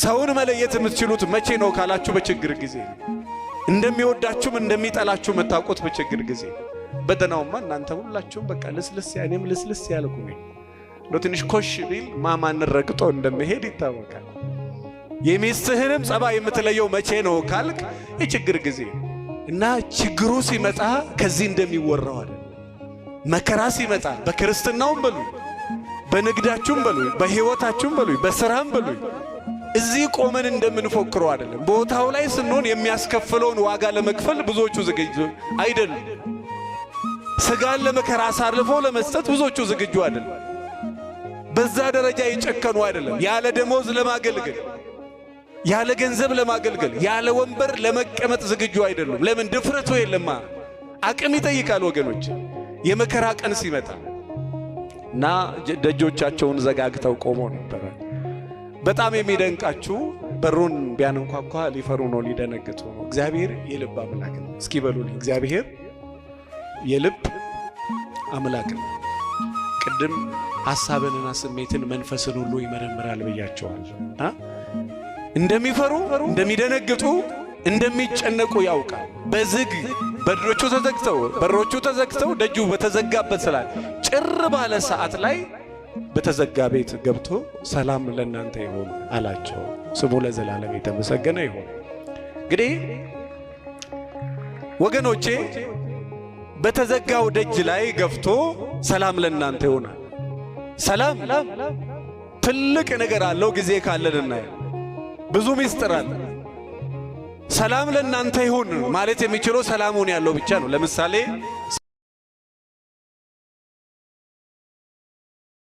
ሰውን መለየት የምትችሉት መቼ ነው ካላችሁ በችግር ጊዜ። እንደሚወዳችሁም እንደሚጠላችሁ መታወቁት በችግር ጊዜ። በደናውማ እናንተ ሁላችሁም በቃ ልስልስ ያኔም ልስልስ ያልኩ ነው። ለትንሽ ኮሽ ቢል ማማን ረግጦ እንደመሄድ ይታወቃል። የሚስትህንም ጸባይ የምትለየው መቼ ነው ካልክ የችግር ጊዜ። እና ችግሩ ሲመጣ ከዚህ እንደሚወራው አይደል። መከራ ሲመጣ በክርስትናውም በሉ በንግዳችሁም በሉ በህይወታችሁም በሉ በስራም በሉ እዚህ ቆመን እንደምንፎክረው አይደለም። ቦታው ላይ ስንሆን የሚያስከፍለውን ዋጋ ለመክፈል ብዙዎቹ ዝግጁ አይደሉም። ስጋን ለመከራ አሳልፎ ለመስጠት ብዙዎቹ ዝግጁ አይደሉም። በዛ ደረጃ የጨከኑ አይደለም። ያለ ደሞዝ ለማገልገል፣ ያለ ገንዘብ ለማገልገል፣ ያለ ወንበር ለመቀመጥ ዝግጁ አይደሉም። ለምን? ድፍረቱ የለማ። አቅም ይጠይቃል ወገኖች የመከራ ቀን ሲመጣ። እና ደጆቻቸውን ዘጋግተው ቆመው ነበር። በጣም የሚደንቃችሁ በሩን ቢያንኳኳ ሊፈሩ ነው፣ ሊደነግጡ ነው። እግዚአብሔር የልብ አምላክ ነው። እስኪ በሉልኝ፣ እግዚአብሔር የልብ አምላክ ነው። ቅድም ሐሳብንና ስሜትን መንፈስን ሁሉ ይመረምራል ብያቸዋለሁ። እንደሚፈሩ እንደሚደነግጡ እንደሚጨነቁ ያውቃል። በዝግ በሮቹ ተዘግተው ደጁ በተዘጋበት ሰዓት ጭር ባለ ሰዓት ላይ በተዘጋ ቤት ገብቶ ሰላም ለእናንተ ይሁን አላቸው። ስሙ ለዘላለም የተመሰገነ ይሁን። እንግዲህ ወገኖቼ በተዘጋው ደጅ ላይ ገብቶ ሰላም ለእናንተ ይሆናል። ሰላም ትልቅ ነገር አለው። ጊዜ ካለንና ብዙ ምስጢር አለ። ሰላም ለእናንተ ይሁን ማለት የሚችለው ሰላሙን ያለው ብቻ ነው። ለምሳሌ